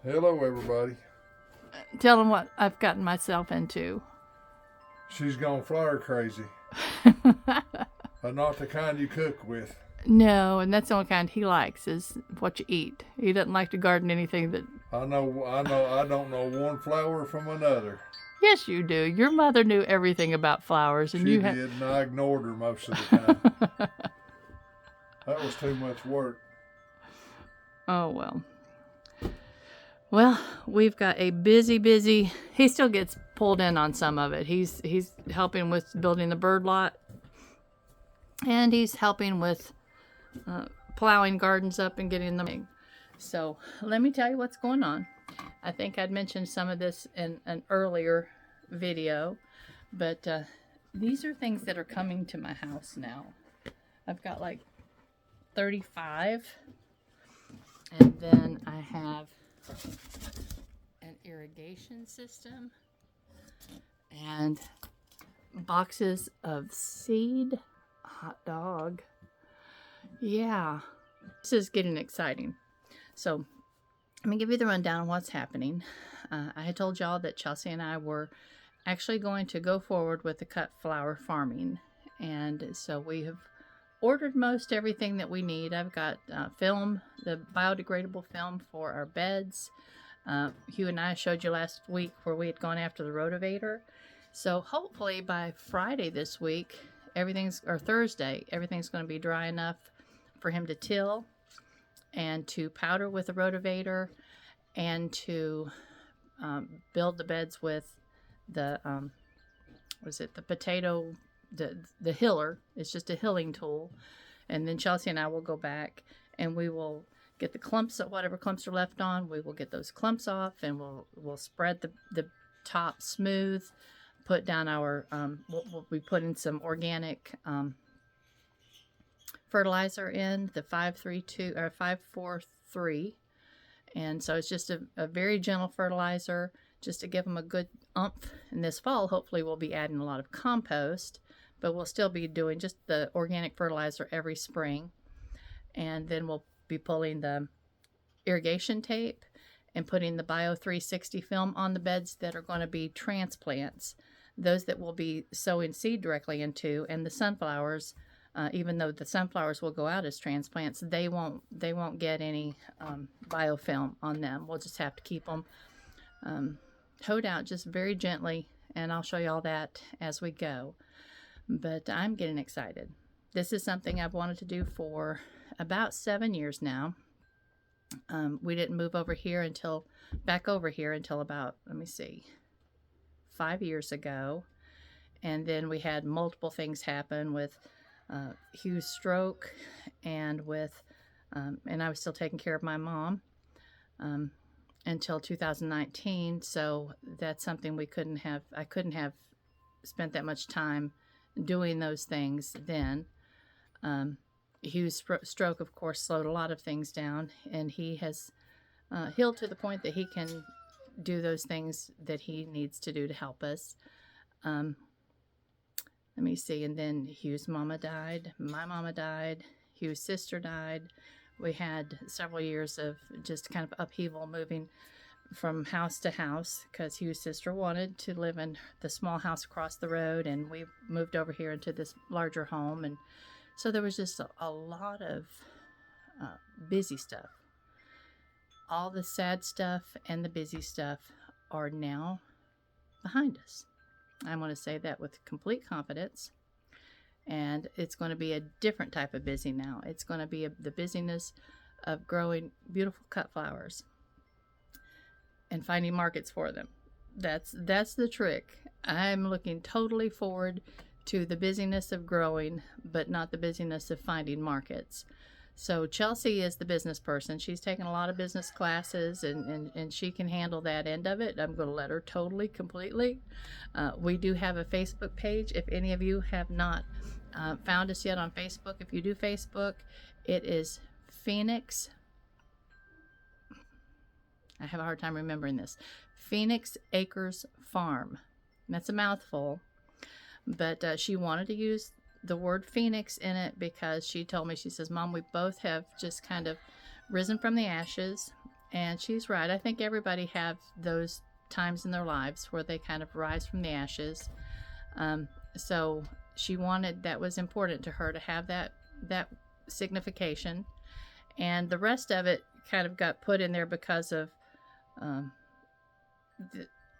Hello, everybody. Tell them what I've gotten myself into. She's gone flower crazy. Not the kind you cook with. No, and that's the only kind he likes is what you eat. He doesn't like to garden anything that. I don't know one flower from another. Yes, you do. Your mother knew everything about flowers, and She you did, and I ignored her most of the time. That was too much work. Oh, well. Well, we've got a busy. He still gets pulled in on some of it. He's helping with building the bird lot, and he's helping with plowing gardens up and getting them. So let me tell you what's going on. I think I'd mentioned some of this in an earlier video, but these are things that are coming to my house now. I've got like 35, and then I have an irrigation system and boxes of seed. Hot dog. Yeah, this is getting exciting. So let me give you the rundown on what's happening. I had told y'all that Chelsea and I were actually going to go forward with the cut flower farming, and so we have ordered most everything that we need. I've got film, the biodegradable film for our beds. Hugh and I showed you last week where we had gone after the rotavator. So hopefully by Friday this week, Thursday, everything's going to be dry enough for him to till and to powder with the rotavator and to build the beds with the the potato, the hiller. It's just a hilling tool. And then Chelsea and I will go back and we will get the clumps, whatever clumps are left on, we will get those clumps off, and we'll spread the top smooth, put down our we'll be putting some organic fertilizer in the 532 or 543, and so it's just a very gentle fertilizer just to give them a good umph. And this fall hopefully we'll be adding a lot of compost, but we'll still be doing just the organic fertilizer every spring. And then we'll be pulling the irrigation tape and putting the Bio 360 film on the beds that are going to be transplants, those that will be sowing seed directly into. And the sunflowers, even though the sunflowers will go out as transplants, they won't get any biofilm on them. We'll just have to keep them hoed out just very gently, and I'll show you all that as we go. But I'm getting excited. This is something I've wanted to do for about 7 years now. We didn't move back over here until about, 5 years ago. And then we had multiple things happen with Hugh's stroke and and I was still taking care of my mom until 2019. So that's something I couldn't have spent that much time doing those things then. Hugh's stroke, of course, slowed a lot of things down, and he has healed to the point that he can do those things that he needs to do to help us. And then Hugh's mama died, my mama died, Hugh's sister died. We had several years of just kind of upheaval, moving from house to house because Hugh's sister wanted to live in the small house across the road, and we moved over here into this larger home. And so there was just a lot of busy stuff. All the sad stuff and the busy stuff are now behind us. I want to say that with complete confidence. And it's going to be a different type of busy now. It's going to be the busyness of growing beautiful cut flowers and finding markets for them. That's the trick. I'm looking totally forward to the busyness of growing, but not the busyness of finding markets. So Chelsea is the business person. She's taken a lot of business classes, and she can handle that end of it. I'm going to let her totally, completely. We do have a Facebook page. If any of you have not found us yet on Facebook, if you do Facebook, it is Phoenix. I have a hard time remembering this. Phoenix Acres Farm. That's a mouthful, but she wanted to use the word Phoenix in it because she told me, she says, Mom, we both have just kind of risen from the ashes, And she's right. I think everybody have those times in their lives where they kind of rise from the ashes. So she wanted, that was important to her to have that signification. And the rest of it kind of got put in there because of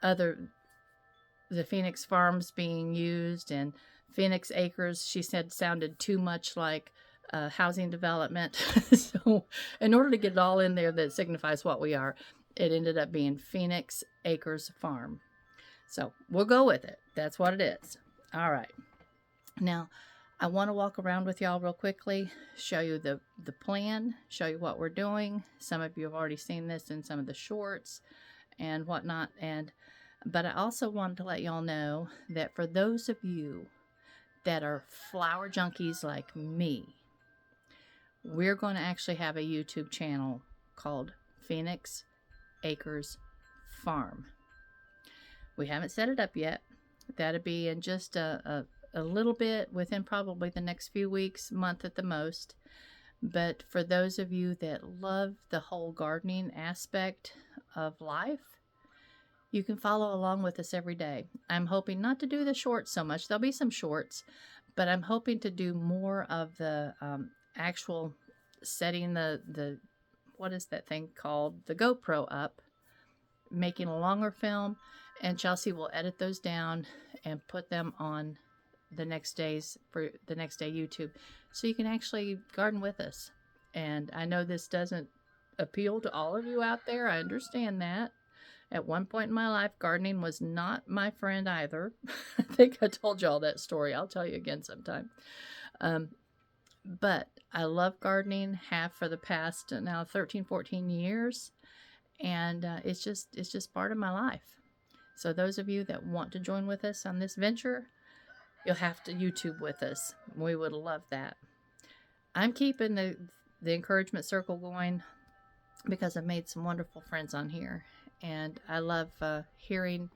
the Phoenix Farms being used, and Phoenix Acres, she said, sounded too much like housing development. So in order to get it all in there that signifies what we are, it ended up being Phoenix Acres Farm. So we'll go with it. That's what it is. All right. Now, I want to walk around with y'all real quickly, show you the plan, show you what we're doing. Some of you have already seen this in some of the shorts and whatnot. But I also wanted to let y'all know that for those of you that are flower junkies like me, we're going to actually have a YouTube channel called Phoenix Acres Farm. We haven't set it up yet. That'll be in just a little bit, within probably the next few weeks, month at the most. But for those of you that love the whole gardening aspect of life, you can follow along with us every day. I'm hoping not to do the shorts so much. There'll be some shorts, but I'm hoping to do more of the actual setting the what is that thing called? The GoPro up, making a longer film, and Chelsea will edit those down and put them on the next days for the next day YouTube, so you can actually garden with us. And I know this doesn't appeal to all of you out there. I understand that. At one point in my life, gardening was not my friend either. I think I told y'all that story. I'll tell you again sometime. But I love gardening, have for the past now 13, 14 years. And it's just part of my life. So those of you that want to join with us on this venture, you'll have to YouTube with us. We would love that. I'm keeping the encouragement circle going because I've made some wonderful friends on here. And I love hearing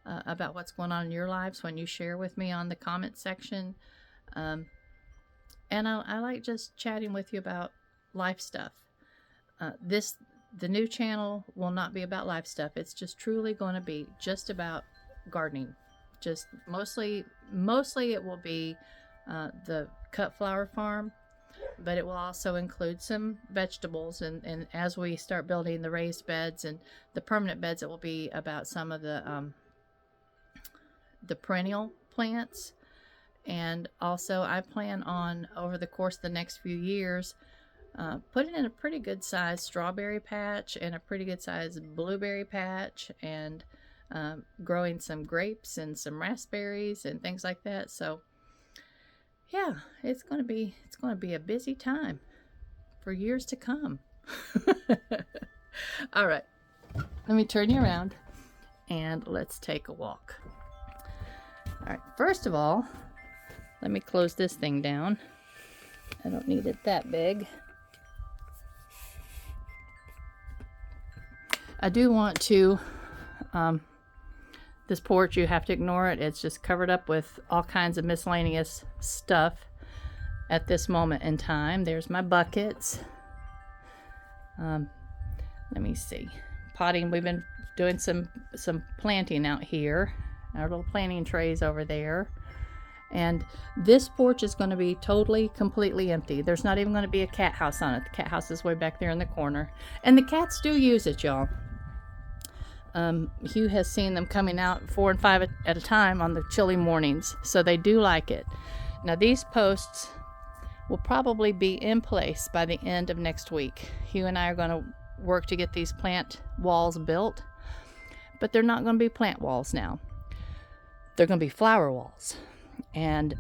about what's going on in your lives when you share with me on the comment section. And I like just chatting with you about life stuff. The new channel will not be about life stuff. It's just truly going to be just about gardening. Just mostly it will be the cut flower farm, but it will also include some vegetables. And as we start building the raised beds and the permanent beds, it will be about some of the perennial plants. And also I plan on, over the course of the next few years, putting in a pretty good sized strawberry patch and a pretty good sized blueberry patch, and growing some grapes and some raspberries and things like that. So yeah, it's going to be a busy time for years to come. All right, let me turn you around and let's take a walk. All right, first of all, let me close this thing down. I don't need it that big. I do want to, this porch, you have to ignore it. It's just covered up with all kinds of miscellaneous stuff at this moment in time. There's my buckets. Let me see. Potting, we've been doing some planting out here. Our little planting trays over there. And this porch is going to be totally, completely empty. There's not even going to be a cat house on it. The cat house is way back there in the corner. And the cats do use it, y'all. Hugh has seen them coming out 4 and 5 at a time on the chilly mornings. So they do like it. Now these posts will probably be in place by the end of next week. Hugh and I are going to work to get these plant walls built. But they're not going to be plant walls now. They're going to be flower walls. And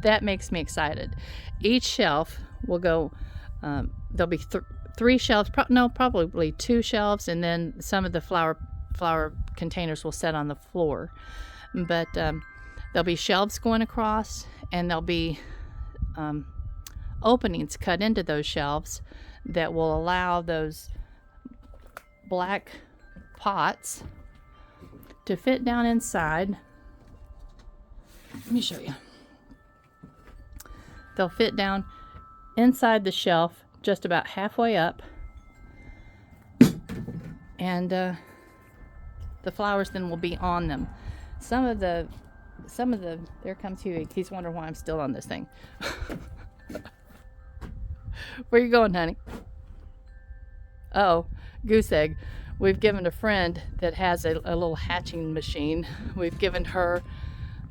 that makes me excited. Each shelf will go, there'll be 3 shelves, probably 2 shelves, and then some of the flower containers will set on the floor. But there'll be shelves going across, and there'll be openings cut into those shelves that will allow those black pots to fit down inside. Let me show you. They'll fit down inside the shelf just about halfway up, and the flowers then will be on them. Some of the, there comes Huey. He's wondering why I'm still on this thing. Where you going, honey? Oh, Goose Egg. We've given a friend that has a little hatching machine. We've given her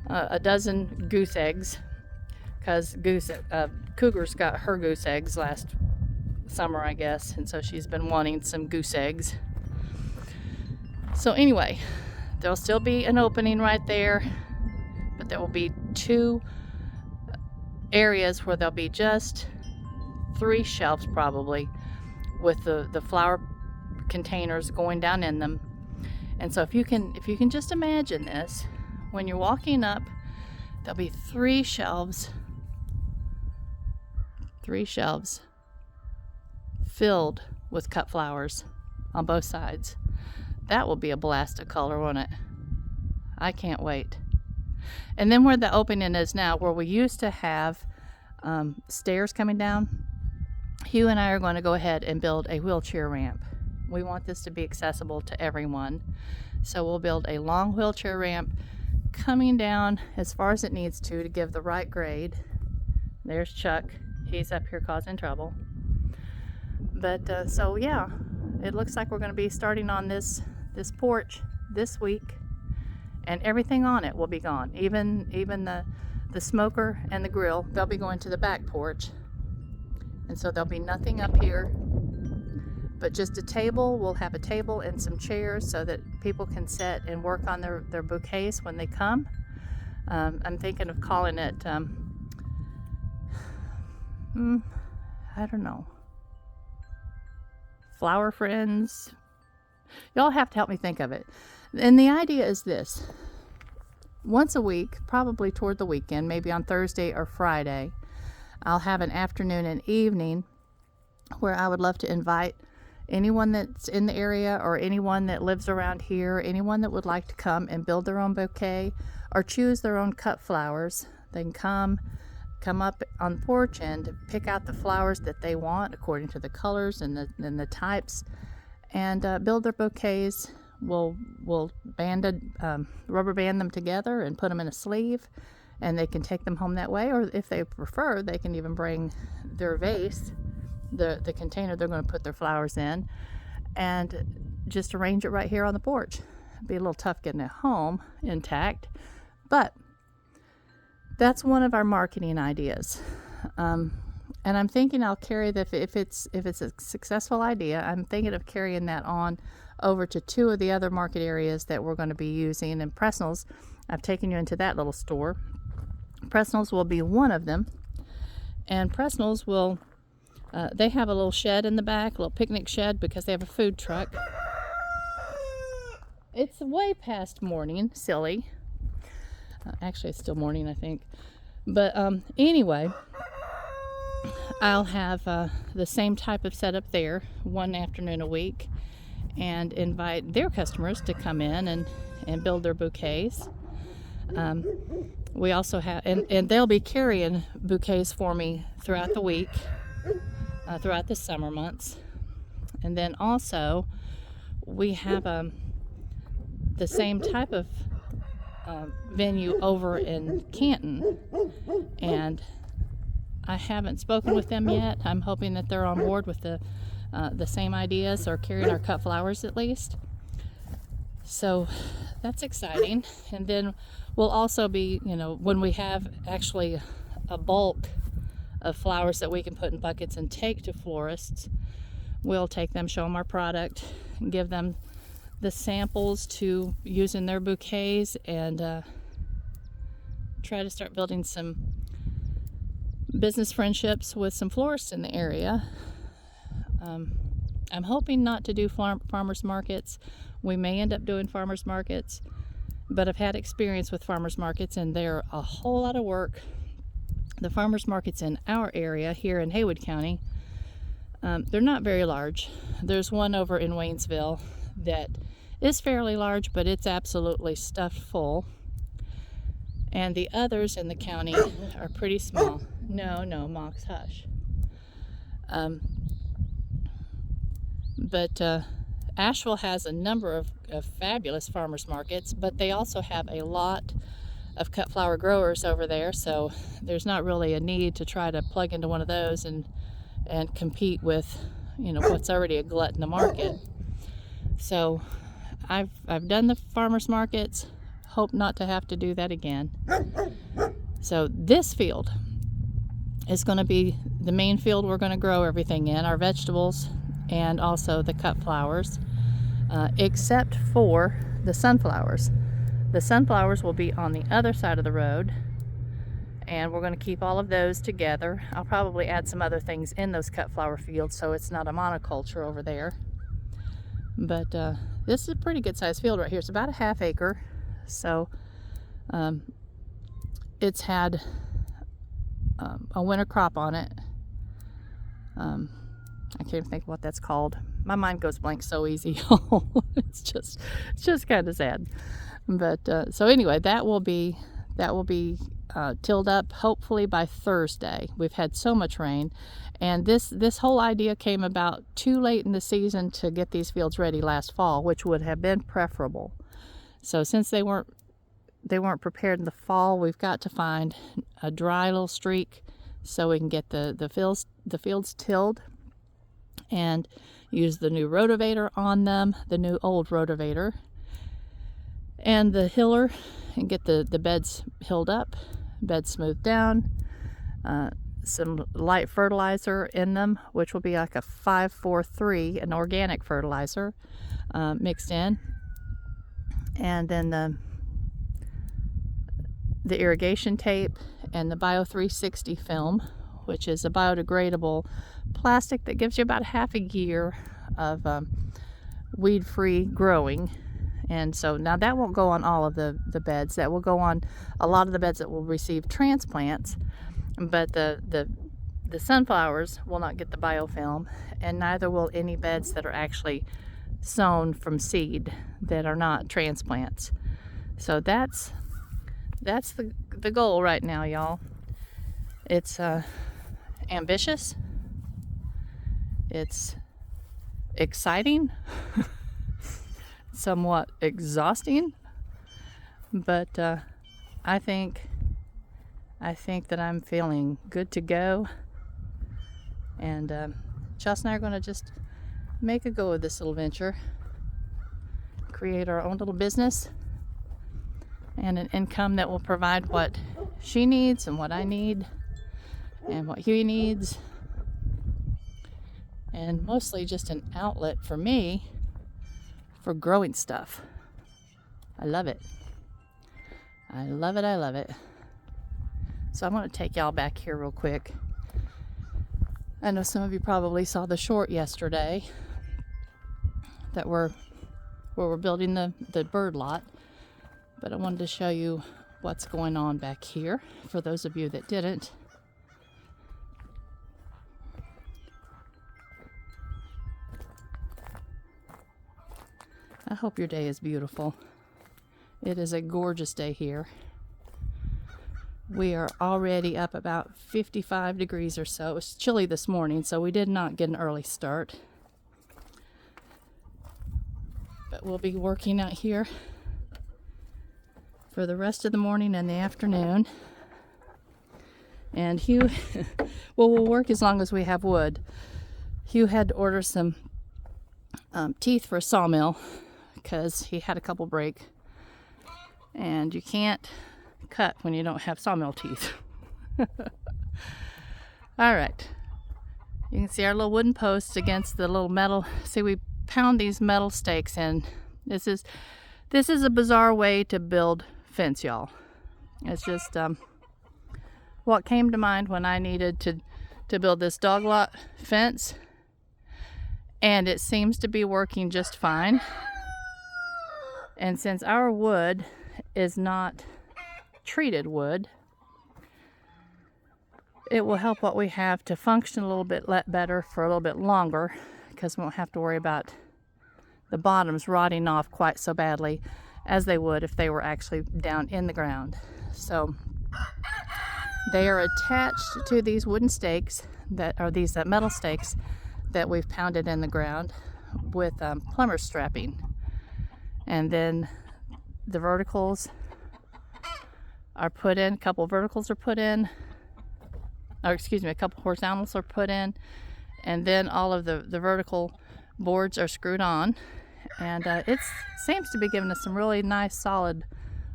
a dozen goose eggs, because Cougar's got her goose eggs last summer, I guess, and so she's been wanting some goose eggs. So anyway, there'll still be an opening right there, but there will be 2 areas where there'll be just 3 shelves probably, with the flower containers going down in them. And so if you can just imagine this, when you're walking up, there'll be 3 shelves filled with cut flowers on both sides. That will be a blast of color, won't it? I can't wait. And then where the opening is now, where we used to have stairs coming down, Hugh and I are going to go ahead and build a wheelchair ramp. We want this to be accessible to everyone. So we'll build a long wheelchair ramp coming down as far as it needs to give the right grade. There's Chuck. He's up here causing trouble. But so yeah, it looks like we're going to be starting on this porch this week, and everything on it will be gone. Even the smoker and the grill, they'll be going to the back porch. And so there'll be nothing up here but just a table. We'll have a table and some chairs so that people can sit and work on their bouquets when they come. I'm thinking of calling it, I don't know, Flower Friends. Y'all have to help me think of it. And the idea is this: once a week, probably toward the weekend, maybe on Thursday or Friday, I'll have an afternoon and evening where I would love to invite anyone that's in the area, or anyone that lives around here, anyone that would like to come and build their own bouquet or choose their own cut flowers. They can come up on the porch and pick out the flowers that they want according to the colors and the types, and build their bouquets. We'll rubber band them together and put them in a sleeve, and they can take them home that way. Or if they prefer, they can even bring their vase, the container they're going to put their flowers in, and just arrange it right here on the porch. It'd be a little tough getting it home intact, but that's one of our marketing ideas. And I'm thinking I'll carry that, if it's a successful idea, I'm thinking of carrying that on over to 2 of the other market areas that we're going to be using. And Presnell's, I've taken you into that little store. Presnell's will be one of them, and Presnell's will they have a little shed in the back, a little picnic shed, because they have a food truck. It's way past morning, silly. Actually, it's still morning, I think. But anyway, I'll have the same type of setup there one afternoon a week, and invite their customers to come in and build their bouquets. We also have, and they'll be carrying bouquets for me throughout the week, throughout the summer months. And then also we have the same type of venue over in Canton, and I haven't spoken with them yet. I'm hoping that they're on board with the same ideas, or carrying our cut flowers at least. So that's exciting. And then we'll also be, when we have actually a bulk of flowers that we can put in buckets and take to florists, we'll take them, show them our product, and give them the samples to use in their bouquets, and try to start building some business friendships with some florists in the area. I'm hoping not to do farmers markets. We may end up doing farmers markets, but I've had experience with farmers markets, and they're a whole lot of work. The farmers markets in our area here in Haywood County, they're not very large. There's one over in Waynesville that is fairly large, but it's absolutely stuffed full. And the others in the county are pretty small. No, Mox, hush. But Asheville has a number of fabulous farmers markets, but they also have a lot of cut flower growers over there, so there's not really a need to try to plug into one of those and compete with, you know, what's already a glut in the market. So I've done the farmers markets, hope not to have to do that again. So this field is going to be the main field we're going to grow everything in, our vegetables and also the cut flowers, except for the sunflowers. The sunflowers will be on the other side of the road, and we're going to keep all of those together. I'll probably add some other things in those cut flower fields so it's not a monoculture over there. But this is a pretty good sized field right here. It's about a ½ acre. So it's had a winter crop on it. I can't even think what that's called. My mind goes blank so easy. It's just kind of sad. But so anyway, that will be tilled up hopefully by Thursday. We've had so much rain, and this whole idea came about too late in the season to get these fields ready last fall, which would have been preferable. So since they weren't prepared in the fall, we've got to find a dry little streak so we can get the fields tilled and use the new rotavator on them, the new old rotavator, and the hiller, and get the beds hilled up, beds smoothed down, some light fertilizer in them, which will be like a 5-4-3, an organic fertilizer mixed in, and then the irrigation tape and the Bio 360 film, which is a biodegradable plastic that gives you about ½ a year of weed-free growing. And so now that won't go on all of the beds. That will go on a lot of the beds that will receive transplants, but the sunflowers will not get the biofilm, and neither will any beds that are actually sown from seed that are not transplants. So that's the goal right now, y'all. It's ambitious. It's exciting. Somewhat exhausting, but I think that I'm feeling good to go, and Chelsea and I are going to just make a go of this little venture, create our own little business and an income that will provide what she needs and what I need and what Huey needs, and mostly just an outlet for me for growing stuff. I love it. I love it. I love it. So I'm going to take y'all back here real quick. I know some of you probably saw the short yesterday that where we're building the bird lot, but I wanted to show you what's going on back here for those of you that didn't. I hope your day is beautiful. It is a gorgeous day here. We are already up about 55 degrees or so. It was chilly this morning, so we did not get an early start. But we'll be working out here for the rest of the morning and the afternoon. And Hugh, well, we'll work as long as we have wood. Hugh had to order some teeth for a sawmill because he had a couple break, and you can't cut when you don't have sawmill teeth. All right, you can see our little wooden posts against the little metal. See, we pound these metal stakes in. This is a bizarre way to build fence, y'all. It's just what came to mind when I needed to build this dog lot fence, and it seems to be working just fine. And since our wood is not treated wood, it will help what we have to function a little bit better for a little bit longer, because we won't have to worry about the bottoms rotting off quite so badly as they would if they were actually down in the ground. So they are attached to these wooden stakes that are these metal stakes that we've pounded in the ground with plumber strapping. And then the verticals are put in, a couple verticals are put in, or excuse me, a couple horizontals are put in, and then all of the vertical boards are screwed on. And it seems to be giving us some really nice solid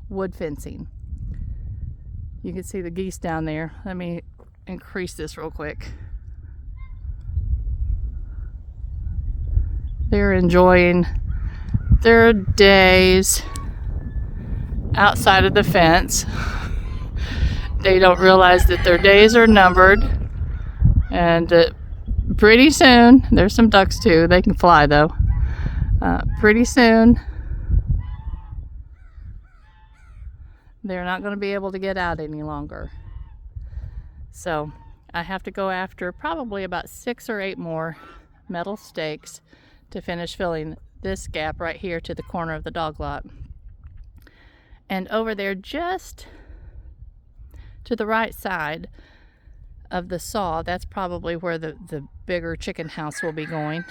wood fencing. You can see the geese down there. Let me increase this real quick. They're enjoying their days outside of the fence. They don't realize that their days are numbered, and pretty soon, there's some ducks too, they can fly though. Pretty soon they're not going to be able to get out any longer. So I have to go after probably about 6 or 8 more metal stakes to finish filling this gap right here to the corner of the dog lot. And over there, just to the right side of the saw, that's probably where the bigger chicken house will be going.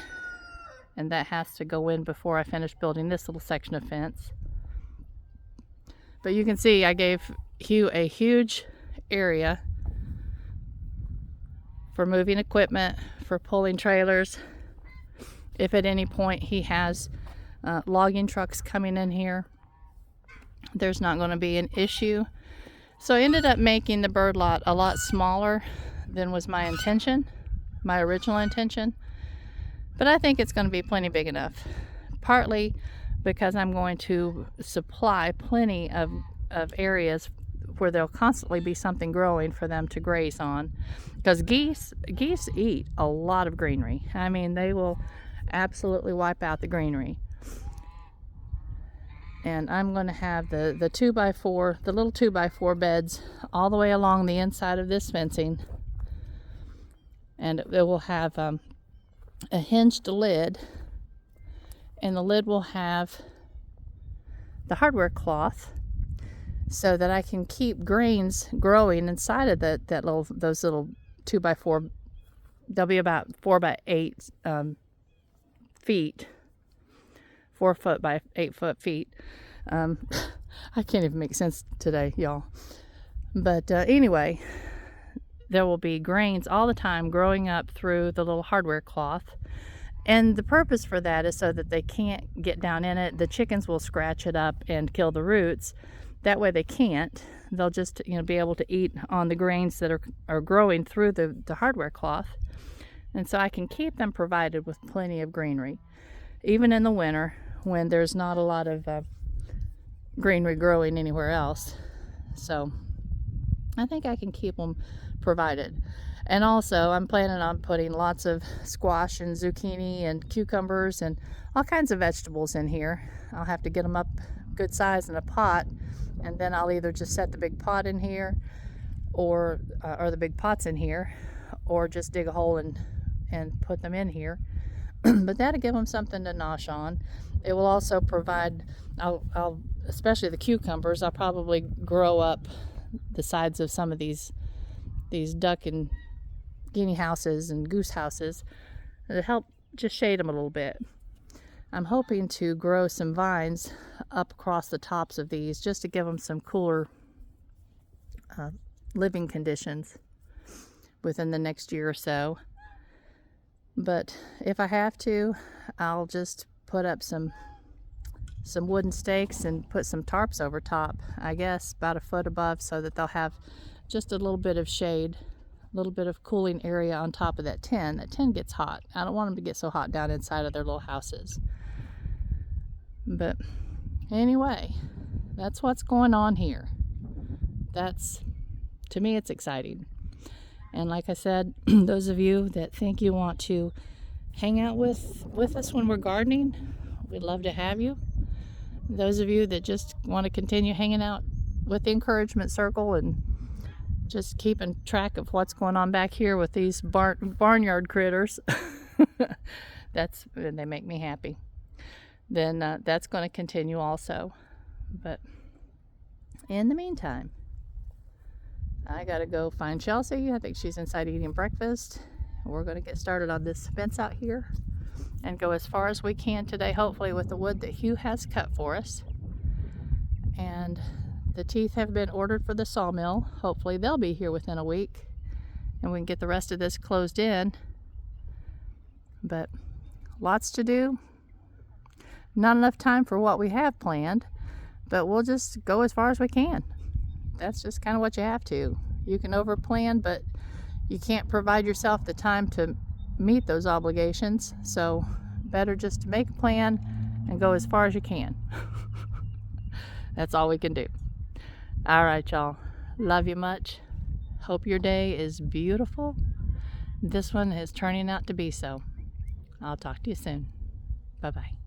And that has to go in before I finish building this little section of fence. But you can see I gave Hugh a huge area for moving equipment, for pulling trailers. If at any point he has logging trucks coming in here, there's not going to be an issue. So I ended up making the bird lot a lot smaller than was my intention, my original intention. But I think it's going to be plenty big enough. Partly because I'm going to supply plenty of areas where there'll constantly be something growing for them to graze on. Because geese eat a lot of greenery. I mean, they will absolutely wipe out the greenery. And I'm going to have the little 2x4 beds all the way along the inside of this fencing. And it will have a hinged lid, and the lid will have the hardware cloth so that I can keep grains growing inside of those little 2x4. They'll be about 4 by 8 feet, 4 foot by 8 foot feet. I can't even make sense today, y'all. But anyway, there will be grains all the time growing up through the little hardware cloth. And the purpose for that is so that they can't get down in it. The chickens will scratch it up and kill the roots. That way they can't. They'll just be able to eat on the grains that are growing through the hardware cloth. And so I can keep them provided with plenty of greenery, even in the winter when there's not a lot of greenery growing anywhere else. So I think I can keep them provided. And also I'm planning on putting lots of squash and zucchini and cucumbers and all kinds of vegetables in here. I'll have to get them up good size in a pot, and then I'll either just set the big pot in here or the big pots in here, or just dig a hole and put them in here. But that'll give them something to nosh on. It will also provide, I'll especially the cucumbers, I'll probably grow up the sides of some of these duck and guinea houses and goose houses to help just shade them a little bit. I'm hoping to grow some vines up across the tops of these just to give them some cooler living conditions within the next year or so. But if I have to, I'll just put up some wooden stakes and put some tarps over top, I guess about a foot above, so that they'll have just a little bit of shade, a little bit of cooling area on top of that tin. That tin gets hot. I don't want them to get so hot down inside of their little houses. But anyway, that's what's going on here. To me, it's exciting. And like I said, those of you that think you want to hang out with us when we're gardening, we'd love to have you. Those of you that just want to continue hanging out with the encouragement circle and just keeping track of what's going on back here with these barnyard critters, they make me happy. Then that's going to continue also. But in the meantime, I gotta go find Chelsea. I think she's inside eating breakfast. We're gonna get started on this fence out here. and go as far as we can today, hopefully with the wood that Hugh has cut for us. And the teeth have been ordered for the sawmill. Hopefully they'll be here within a week and we can get the rest of this closed in. But lots to do. Not enough time for what we have planned, but we'll just go as far as we can. That's just kind of what you have to. You can over plan, but you can't provide yourself the time to meet those obligations. So better just to make a plan and go as far as you can. That's all we can do. All right, y'all. Love you much. Hope your day is beautiful. This one is turning out to be so. I'll talk to you soon. Bye-bye.